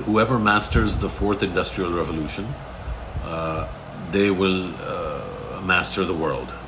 whoever masters the fourth industrial revolution they will master the world।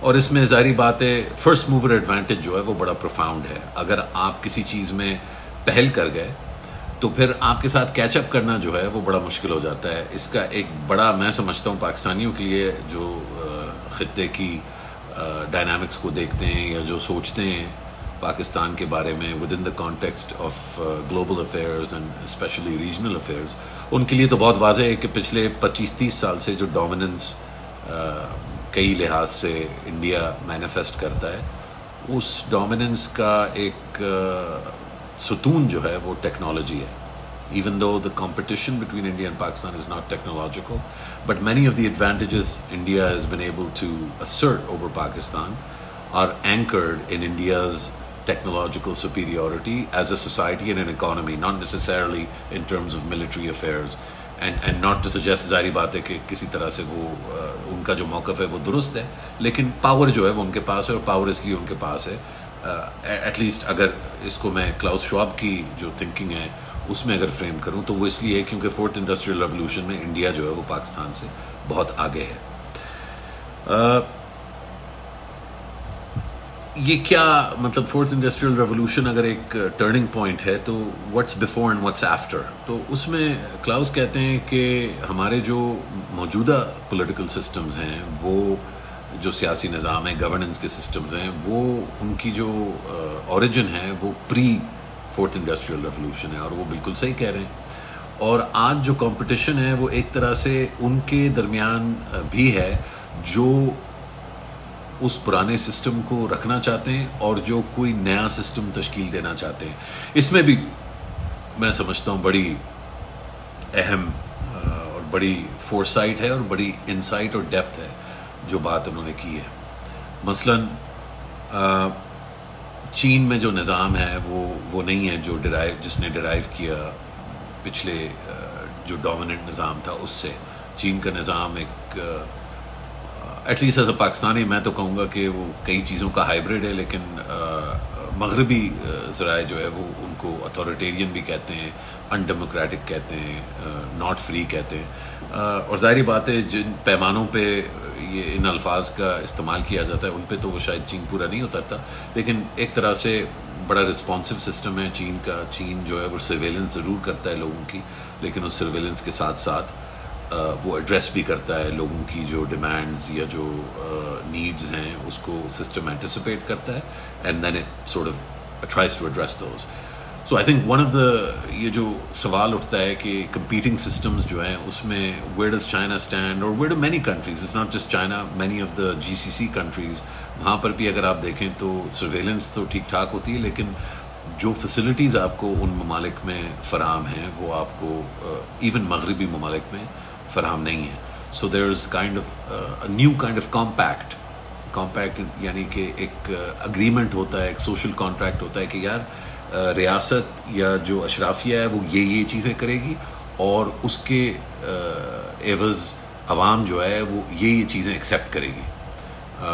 اور اس میں ظاہری بات ہے فرسٹ موور ایڈوانٹیج جو ہے وہ بڑا پروفاؤنڈ ہے. اگر آپ کسی چیز میں پہل کر گئے تو پھر آپ کے ساتھ کیچ اپ کرنا جو ہے وہ بڑا مشکل ہو جاتا ہے. اس کا ایک بڑا میں سمجھتا ہوں پاکستانیوں کے لیے جو خطے کی ڈائنامکس کو دیکھتے ہیں یا جو سوچتے ہیں پاکستان کے بارے میں with in the context of global affairs and especially regional affairs, ان کے لیے تو بہت واضح ہے کہ پچھلے 25-30 سال سے جو ڈومیننس کئی لحاظ سے انڈیا مینیفیسٹ کرتا ہے, اس ڈومیننس کا ایک ستون جو ہے وہ ٹیکنالوجی ہے. Even though the competition between India and Pakistan is not technological, but many of the advantages India has been able to assert over Pakistan are anchored in India's technological superiority as a society and an economy, not necessarily in terms of military affairs. And not to suggest ظاہری بات ہے کہ کسی طرح سے وہ ان کا جو موقف ہے وہ درست ہے, لیکن پاور جو ہے وہ ان کے پاس ہے, اور پاور اس لیے ان کے پاس ہے ایٹ لیسٹ اگر اس کو میں کلاؤس شواب کی جو تھنکنگ ہے اس میں اگر فریم کروں تو وہ اس لیے ہے کیونکہ فورتھ انڈسٹریل ریولوشن میں انڈیا جو ہے وہ پاکستان سے بہت آگے ہے. یہ کیا مطلب فورتھ انڈسٹریل ریولوشن اگر ایک ٹرننگ پوائنٹ ہے تو what's before and what's after, تو اس میں کلاؤس کہتے ہیں کہ ہمارے جو موجودہ پولیٹیکل سسٹمز ہیں, وہ جو سیاسی نظام ہے, گورننس کے سسٹمز ہیں, وہ ان کی جو اوریجن ہے وہ پری فورتھ انڈسٹریل ریولوشن ہے, اور وہ بالکل صحیح کہہ رہے ہیں. اور آج جو کمپٹیشن ہے وہ ایک طرح سے ان کے درمیان بھی ہے جو اس پرانے سسٹم کو رکھنا چاہتے ہیں اور جو کوئی نیا سسٹم تشکیل دینا چاہتے ہیں. اس میں بھی میں سمجھتا ہوں بڑی اہم اور بڑی فورسائٹ ہے اور بڑی انسائٹ اور ڈیپتھ ہے جو بات انہوں نے کی ہے. مثلاً چین میں جو نظام ہے وہ نہیں ہے جو جس نے ڈرائیو کیا پچھلے جو ڈومیننٹ نظام تھا اس سے. چین کا نظام ایک at least as a Pakistani میں تو کہوں گا کہ وہ کئی چیزوں کا ہائبرڈ ہے, لیکن مغربی ذرائع جو ہے وہ ان کو اتھارٹیرین بھی کہتے ہیں, ان ڈیموکریٹک کہتے ہیں, ناٹ فری کہتے ہیں. اور ظاہری بات ہے جن پیمانوں پہ یہ ان الفاظ کا استعمال کیا جاتا ہے ان پہ تو وہ شاید چین پورا نہیں اترتا, لیکن ایک طرح سے بڑا رسپانسو سسٹم ہے چین کا. چین جو ہے وہ سرویلنس ضرور کرتا ہے لوگوں کی, لیکن اس سرویلنس کے ساتھ ساتھ وہ ایڈریس بھی کرتا ہے لوگوں کی جو ڈیمانڈز یا جو نیڈز ہیں اس کو سسٹم اینٹیسپیٹ کرتا ہے, and then it sort of tries to address those. So I think one of the یہ جو سوال اٹھتا ہے کہ کمپیٹنگ سسٹمز جو ہیں اس میں ویئر ڈز چائنا اسٹینڈ, اور where do many countries, it's not just China, many of the GCC countries, وہاں پر بھی اگر آپ دیکھیں تو سرویلنس تو ٹھیک ٹھاک ہوتی ہے, لیکن جو فیسلٹیز آپ کو ان ممالک میں فراہم ہیں وہ آپ کو ایون مغربی ممالک میں فراہم نہیں ہے. So there is kind of new kind of compact یعنی کہ ایک اگریمنٹ ہوتا ہے, ایک سوشل کانٹریکٹ ہوتا ہے کہ یار ریاست یا جو اشرافیہ ہے وہ یہ چیزیں کرے گی, اور اس کے عوض عوام جو ہے وہ یہ چیزیں ایکسیپٹ کرے گی.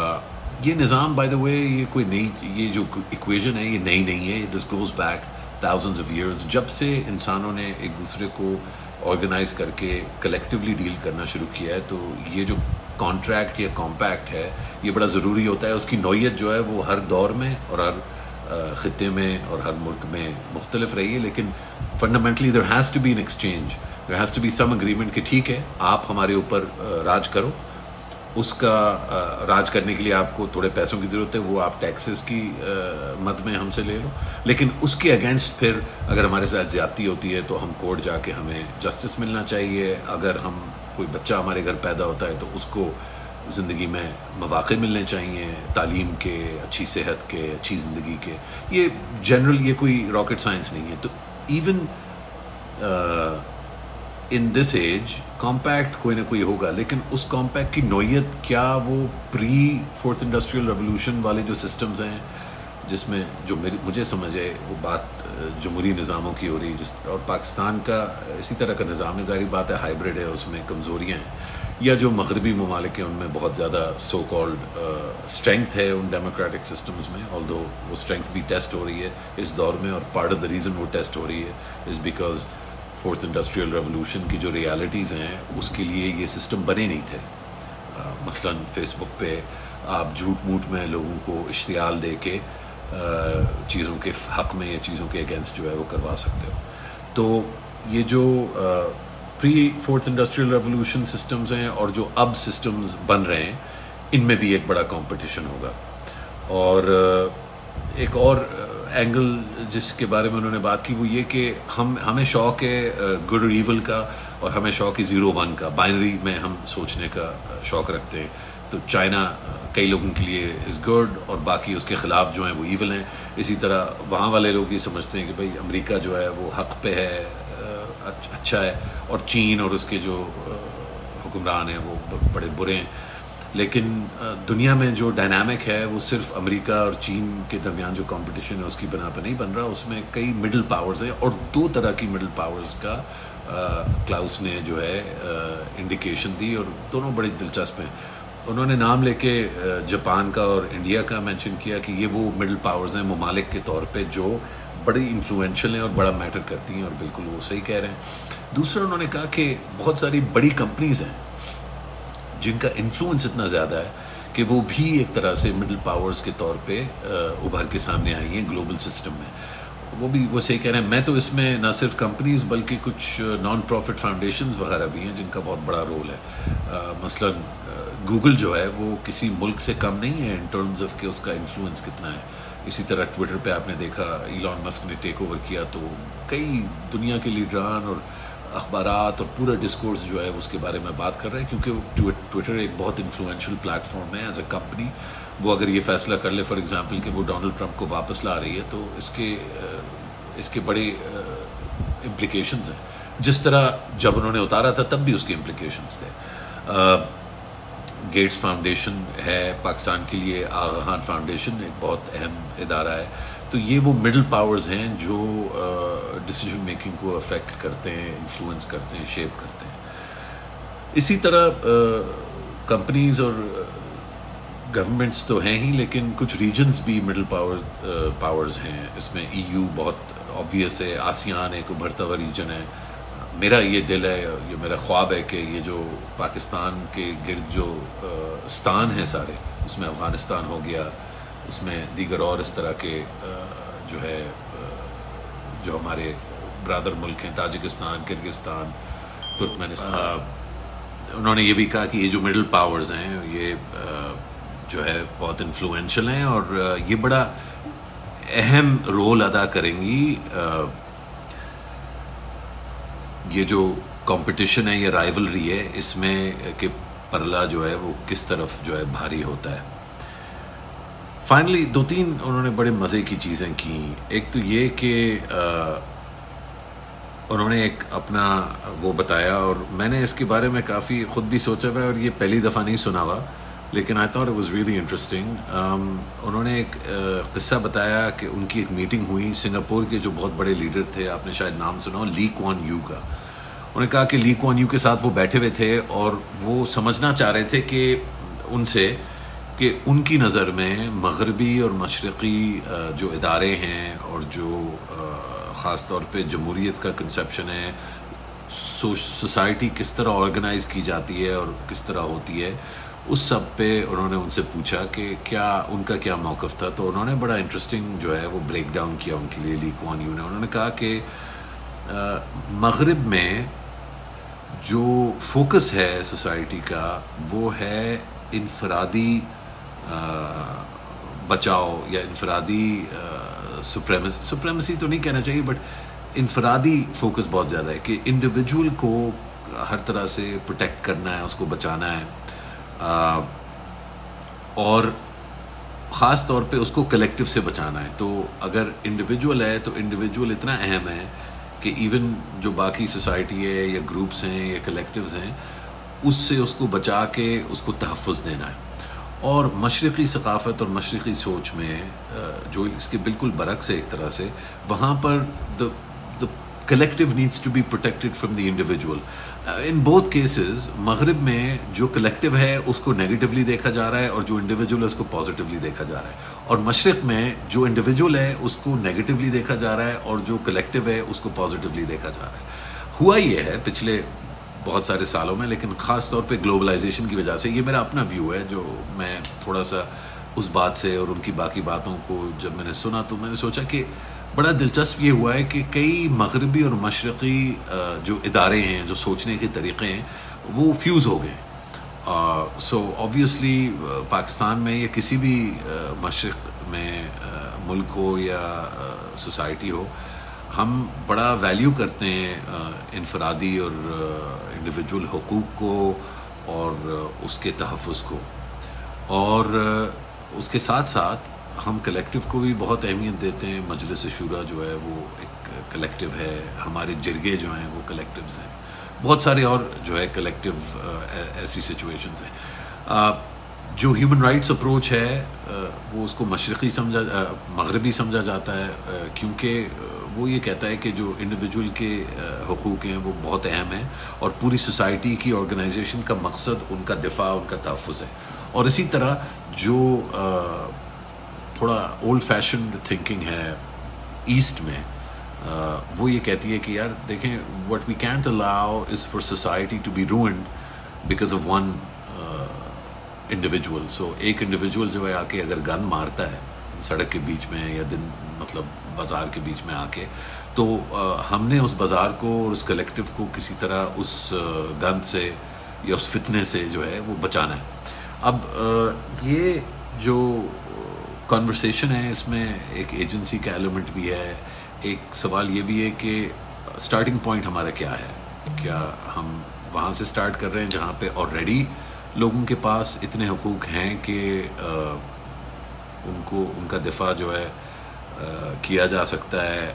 یہ نظام بائی دا وے یہ کوئی نئی, یہ جو ایکویژن ہے یہ نئی نہیں ہے, this goes back thousands of years. جب سے انسانوں نے ایک دوسرے کو آرگنائز کر کے کلیکٹیولی ڈیل کرنا شروع کیا ہے, تو یہ جو کانٹریکٹ یا کمپیکٹ ہے یہ بڑا ضروری ہوتا ہے. اس کی نوعیت جو ہے وہ ہر دور میں اور ہر خطے میں اور ہر ملک میں مختلف رہی ہے, لیکن fundamentally there has to be an exchange, there has to be some agreement کہ ٹھیک ہے آپ ہمارے اوپر راج کرو, اس کا راج کرنے کے لیے آپ کو تھوڑے پیسوں کی ضرورت ہے, وہ آپ ٹیکسز کی مد میں ہم سے لے لو, لیکن اس کے اگینسٹ پھر اگر ہمارے ساتھ زیادتی ہوتی ہے تو ہم کورٹ جا کے ہمیں جسٹس ملنا چاہیے. اگر ہم کوئی بچہ ہمارے گھر پیدا ہوتا ہے تو اس کو زندگی میں مواقع ملنے چاہیے, تعلیم کے, اچھی صحت کے, اچھی زندگی کے. یہ جنرل یہ کوئی راکٹ سائنس نہیں ہے. تو even in this age compact کوئی نہ کوئی ہوگا, لیکن اس کمپیکٹ کی نوعیت کیا وہ پری فورتھ انڈسٹریل ریولوشن والے جو سسٹمز ہیں جس میں جو مجھے سمجھ ہے وہ بات جمہوری نظاموں کی ہو رہی ہے, اور پاکستان کا اسی طرح کا نظام ہے, ظاہری بات ہے ہائبرڈ ہے, اس میں کمزوریاں ہیں, یا جو مغربی ممالک ہیں ان میں بہت زیادہ سو کالڈ اسٹرینتھ ہے ان ڈیموکریٹک سسٹمز میں, آلدو وہ اسٹرینتھ بھی ٹیسٹ ہو رہی ہے اس دور میں, اور پارٹ آف دا ریزن وہ ٹیسٹ ہو رہی ہے is because fourth industrial revolution کی جو ریالٹیز ہیں اس کے لیے یہ سسٹم بنے نہیں تھے. مثلاً فیس بک پہ آپ جھوٹ موٹ میں لوگوں کو اشتعال دے کے چیزوں کے حق میں یا چیزوں کے اگینسٹ جو ہے وہ کروا سکتے ہو. تو یہ جو پری فورتھ انڈسٹریل ریولوشن سسٹمز ہیں اور جو اب سسٹمز بن رہے ہیں ان میں بھی ایک بڑا کمپٹیشن ہوگا. اور ایک اور اینگل جس کے بارے میں انہوں نے بات کی وہ یہ کہ ہمیں شوق ہے گڈ اور ایول کا, اور ہمیں شوق ہے 0-1 کا, بائنری میں ہم سوچنے کا شوق رکھتے ہیں. تو چائنا کئی لوگوں کے لیے از گڈ اور باقی اس کے خلاف جو ہیں وہ ایول ہیں. اسی طرح وہاں والے لوگ یہ سمجھتے ہیں کہ بھئی امریکہ جو ہے وہ حق پہ ہے, اچھا ہے, اور چین اور اس کے جو حکمران ہیں وہ بڑے برے ہیں. لیکن دنیا میں جو ڈائنامک ہے وہ صرف امریکہ اور چین کے درمیان جو کمپٹیشن ہے اس کی بنا پہ نہیں بن رہا, اس میں کئی مڈل پاورز ہیں, اور 2 طرح کی مڈل پاورز کا کلاؤس نے جو ہے انڈیکیشن دی, اور دونوں بڑی دلچسپ ہیں. انہوں نے نام لے کے جاپان کا اور انڈیا کا مینشن کیا کہ یہ وہ مڈل پاورز ہیں ممالک کے طور پہ جو بڑی انفلوئنشل ہیں اور بڑا میٹر کرتی ہیں, اور بالکل وہ صحیح کہہ رہے ہیں. دوسرا انہوں نے کہا کہ بہت ساری بڑی کمپنیز ہیں جن کا انفلوئنس اتنا زیادہ ہے کہ وہ بھی ایک طرح سے مڈل پاورز کے طور پہ ابھر کے سامنے آئی ہیں گلوبل سسٹم میں. وہ صحیح کہہ رہے ہیں. میں تو اس میں نہ صرف کمپنیز بلکہ کچھ نان پروفٹ فاؤنڈیشنز وغیرہ بھی ہیں جن کا بہت بڑا رول ہے. مثلا گوگل جو ہے وہ کسی ملک سے کم نہیں ہے ان ٹرمز آف کہ اس کا انفلوئنس کتنا ہے. اسی طرح ٹویٹر پہ آپ نے دیکھا ایلان مسک نے ٹیک اوور کیا تو کئی دنیا کے لیڈران اور اخبارات اور پورا ڈسکورس جو ہے اس کے بارے میں بات کر رہے ہیں, کیونکہ ٹویٹر ایک بہت انفلوئنشل پلیٹ فارم ہے ایز اے کمپنی. وہ اگر یہ فیصلہ کر لے فار ایگزامپل کہ وہ ڈونلڈ ٹرمپ کو واپس لا رہی ہے تو اس کے بڑے امپلیکیشنز ہیں. جس طرح جب انہوں نے اتارا تھا تب بھی اس کے امپلیکیشنز تھے. گیٹس فاؤنڈیشن ہے پاکستان کے لیے, آغا خان فاؤنڈیشن ایک بہت اہم ادارہ ہے. تو یہ وہ مڈل پاورز ہیں جو ڈیسیجن میکنگ کو افیکٹ کرتے ہیں, انفلوئنس کرتے ہیں, شیپ کرتے ہیں. اسی طرح کمپنیز اور گورنمنٹس تو ہیں ہی, لیکن کچھ ریجنز بھی مڈل پاورز ہیں. اس میں EU بہت آبویس ہے, آسیان ایک ابھرتا ہوا ریجن ہے. میرا یہ دل ہے, یہ میرا خواب ہے کہ یہ جو پاکستان کے گرد جو استان ہیں سارے, اس میں افغانستان ہو گیا, اس میں دیگر اور اس طرح کے جو ہے جو ہمارے برادر ملک ہیں, تاجکستان, کرگستان, ترکمانستان, انہوں نے یہ بھی کہا کہ یہ جو مڈل پاورز ہیں یہ جو ہے بہت انفلوئنشل ہیں اور یہ بڑا اہم رول ادا کریں گی. یہ جو کمپٹیشن ہے, یہ رائیولری ہے, اس میں کہ پرلا جو ہے وہ کس طرف جو ہے بھاری ہوتا ہے. فائنلی 2-3 انہوں نے بڑے مزے کی چیزیں کی. ایک تو یہ کہ انہوں نے ایک اپنا وہ بتایا, اور میں نے اس کے بارے میں کافی خود بھی سوچا ہوا ہے اور یہ پہلی دفعہ نہیں سنا ہوا, لیکن I thought it was really interesting. انہوں نے ایک قصہ بتایا کہ ان کی ایک میٹنگ ہوئی سنگاپور کے جو بہت بڑے لیڈر تھے, آپ نے شاید نام سنا ہو, لی کوان یو کا. انہوں نے کہا کہ لی کوان یو کے ساتھ وہ بیٹھے ہوئے تھے اور وہ سمجھنا چاہ رہے تھے کہ ان سے کہ ان کی نظر میں مغربی اور مشرقی جو ادارے ہیں اور جو خاص طور پہ جمہوریت کا کنسیپشن ہے, سوسائٹی کس طرح آرگنائز کی جاتی ہے اور کس طرح ہوتی ہے, اس سب پہ انہوں نے ان سے پوچھا کہ کیا ان کا کیا موقف تھا. تو انہوں نے بڑا انٹرسٹنگ جو ہے وہ بریک ڈاؤن کیا ان کے لیے لی کوان یو نے. انہوں نے کہا کہ مغرب میں جو فوکس ہے سوسائٹی کا وہ ہے انفرادی بچاؤ یا انفرادی سپریمیسی تو نہیں کہنا چاہیے, بٹ انفرادی فوکس بہت زیادہ ہے کہ انڈیویجول کو ہر طرح سے پروٹیکٹ کرنا ہے, اس کو بچانا ہے, اور خاص طور پہ اس کو کلیکٹیو سے بچانا ہے. تو اگر انڈیویجول ہے تو انڈیویجول اتنا اہم ہے کہ ایون جو باقی سوسائٹی ہے یا گروپس ہیں یا کلیکٹیوز ہیں اس سے اس کو بچا کے اس کو تحفظ دینا ہے. اور مشرقی ثقافت اور مشرقی سوچ میں جو اس کے بالکل برعکس ہے ایک طرح سے, وہاں پر the collective needs to be protected from the individual. In both cases مغرب میں جو کلیکٹیو ہے اس کو نیگیٹیولی دیکھا جا رہا ہے اور جو انڈیویجول ہے اس کو پازیٹیولی دیکھا جا رہا ہے, اور مشرق میں جو انڈیویجول ہے اس کو نیگیٹیولی دیکھا جا رہا ہے اور جو کلیکٹیو ہے اس کو پازیٹیولی دیکھا جا رہا ہے. ہوا یہ ہے پچھلے بہت سارے سالوں میں، لیکن خاص طور پہ گلوبلائزیشن کی وجہ سے. یہ میرا اپنا ویو ہے جو میں تھوڑا سا اس بات سے اور ان کی باقی باتوں کو جب میں نے سنا تو میں نے سوچا کہ بڑا دلچسپ یہ ہوا ہے کہ کئی مغربی اور مشرقی جو ادارے ہیں، جو سوچنے کے طریقے ہیں، وہ فیوز ہو گئے. سو آبویسلی پاکستان میں یا کسی بھی مشرق میں ملک ہو یا سوسائٹی ہو، ہم بڑا ویلیو کرتے ہیں انفرادی اور انڈیویجول حقوق کو اور اس کے تحفظ کو، اور اس کے ساتھ ساتھ ہم کلیکٹیو کو بھی بہت اہمیت دیتے ہیں. مجلس شورا جو ہے وہ ایک کلیکٹیو ہے، ہمارے جرگے جو ہیں وہ کلیکٹیوز ہیں، بہت سارے اور جو ہے کلیکٹیو ایسی سچویشنز ہیں. جو ہیومن رائٹس اپروچ ہے وہ اس کو مغربی سمجھا جاتا ہے، کیونکہ وہ یہ کہتا ہے کہ جو انڈیویجول کے حقوق ہیں وہ بہت اہم ہیں اور پوری سوسائٹی کی آرگنائزیشن کا مقصد ان کا دفاع، ان کا تحفظ ہے. اور اسی طرح جو تھوڑا اولڈ فیشنڈ تھنکنگ ہے ایسٹ میں، وہ یہ کہتی ہے کہ یار دیکھیں، what we can't allow is for society to be ruined because of one individual. So ایک انڈیویجول جو ہے آ کے اگر گن مارتا ہے سڑک کے بیچ میں یا مطلب بازار کے بیچ میں آ کے، تو ہم نے اس بازار کو اور اس کلیکٹیو کو کسی طرح اس گن سے یا اس فتنے سے جو ہے وہ بچانا ہے. اب یہ جو کنورسیشن ہے اس میں ایک ایجنسی کا ایلیمنٹ بھی ہے. ایک سوال یہ بھی ہے کہ سٹارٹنگ پوائنٹ ہمارا کیا ہے؟ کیا ہم وہاں سے سٹارٹ کر رہے ہیں جہاں پہ آلریڈی لوگوں کے پاس اتنے حقوق ہیں کہ ان کا دفاع جو ہے کیا جا سکتا ہے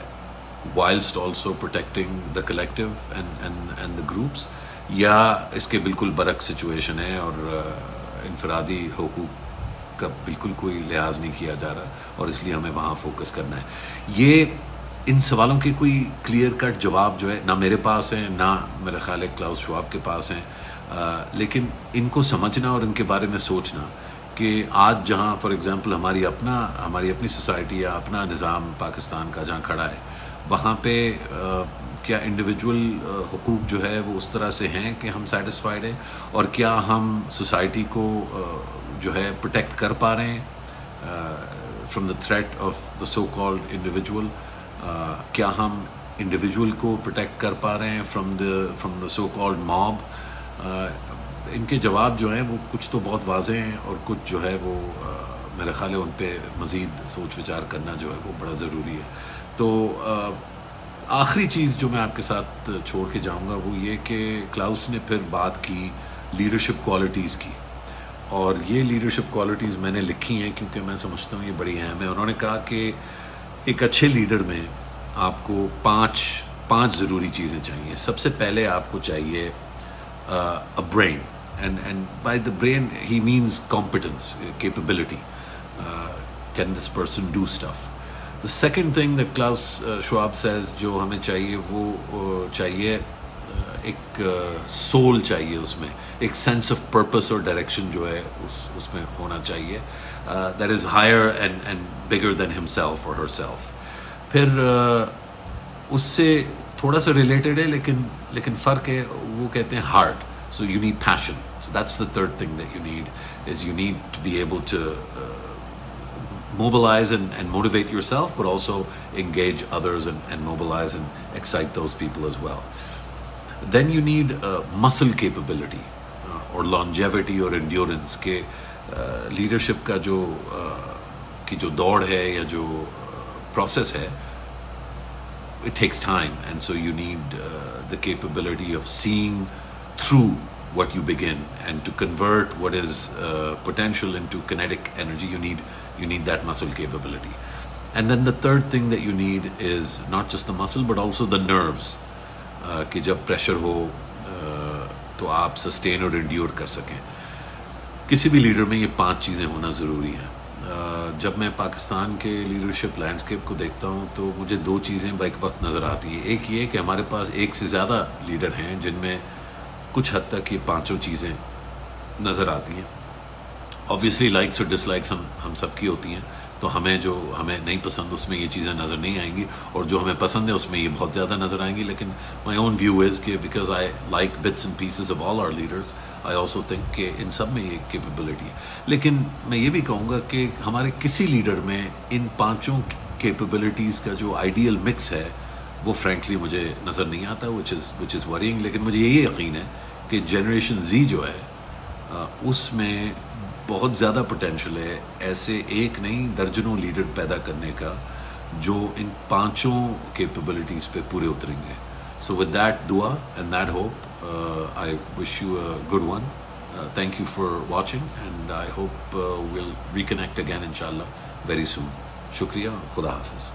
whilst also protecting the collective and the groups، یا اس کے بالکل برعکس سچویشن ہے اور انفرادی حقوق کا بالکل کوئی لحاظ نہیں کیا جا رہا اور اس لیے ہمیں وہاں فوکس کرنا ہے؟ یہ ان سوالوں کے کوئی کلیئر کٹ جواب جو ہے نہ میرے پاس ہیں، نہ میرا خیال ہے کلاؤس شواب کے پاس ہیں، لیکن ان کو سمجھنا اور ان کے بارے میں سوچنا کہ آج جہاں فار ایگزامپل ہماری اپنی سوسائٹی یا اپنا نظام پاکستان کا جہاں کھڑا ہے، وہاں پہ کیا انڈیویجول حقوق جو ہے وہ اس طرح سے ہیں کہ ہم سیٹسفائیڈ ہیں، اور کیا ہم سوسائٹی کو جو ہے پروٹیکٹ کر پا رہے ہیں from the threat of the so called individual? کیا ہم انڈیویجول کو پروٹیکٹ کر پا رہے ہیں from the so called mob? ان کے جواب جو ہیں وہ کچھ تو بہت واضح ہیں اور کچھ جو ہے وہ میرا خیال ہے ان پہ مزید سوچ وچار کرنا جو ہے وہ بڑا ضروری ہے. تو آخری چیز جو میں آپ کے ساتھ چھوڑ کے جاؤں گا وہ یہ کہ کلاؤس نے پھر بات کی لیڈرشپ کوالٹیز کی، اور یہ لیڈرشپ کوالٹیز میں نے لکھی ہیں کیونکہ میں سمجھتا ہوں یہ بڑی اہم ہے. انہوں نے کہا کہ ایک اچھے لیڈر میں آپ کو پانچ ضروری چیزیں چاہیے. سب سے پہلے آپ کو چاہیے a brain, and by the brain he means competence, capability. Can this person do stuff? The second thing that Klaus Schwab says جو ہمیں چاہیے وہ چاہیے ایک سول چاہیے، اس میں ایک سینس آف پرپس اور ڈائریکشن جو ہے اس میں ہونا چاہیے. That is higher and bigger than himself or herself. پھر اس سے تھوڑا سا ریلیٹڈ ہے لیکن فرق ہے، وہ کہتے ہیں heart. So you need passion. So that's the third thing that you need, is you need to be able to mobilize and motivate yourself, but also engage others and mobilize and excite those people as well. Then you need muscle capability or longevity or endurance. کہ leadership کا جو دوڑ ہے یا جو process ہے, it takes time, and so you need the capability of seeing through what you begin, and to convert what is potential into kinetic energy, you need that muscle capability. And then the third thing that you need is not just the muscle but also the nerves, کہ جب pressure ہو تو آپ sustain اور endeavour کر سکیں. کسی بھی leader میں یہ 5 چیزیں ہونا ضروری ہیں. جب میں پاکستان کے لیڈرشپ لینڈسکیپ کو دیکھتا ہوں تو مجھے 2 چیزیں بیک وقت نظر آتی ہیں. ایک یہ کہ ہمارے پاس ایک سے زیادہ لیڈر ہیں جن میں کچھ حد تک یہ 5 چیزیں نظر آتی ہیں. آبویسلی لائکس اور ڈس لائکس ہم سب کی ہوتی ہیں. تو ہمیں نہیں پسند اس میں یہ چیزیں نظر نہیں آئیں گی، اور جو ہمیں پسند ہے اس میں یہ بہت زیادہ نظر آئیں گی. لیکن مائی اون ویو از کہ because I like bits and pieces of all our leaders, I also think کہ ان سب میں یہ کیپیبلٹی ہے. لیکن میں یہ بھی کہوں گا کہ ہمارے کسی لیڈر میں ان 5 کیپیبلٹیز کا جو آئیڈیل مکس ہے وہ فرینکلی مجھے نظر نہیں آتا، وچ از ورینگ. لیکن مجھے یہ یقین ہے کہ جنریشن زی جو ہے اس میں بہت زیادہ پوٹینشیل ہے ایسے ایک نہیں درجنوں لیڈر پیدا کرنے کا جو ان 5 کیپیبلٹیز پہ پورے اتریں گے. سو ود دیٹ دعا and that hope I wish you a good one. Thank you for watching and I hope we'll reconnect again انشاءاللہ ویری سون. شکریہ، خدا حافظ.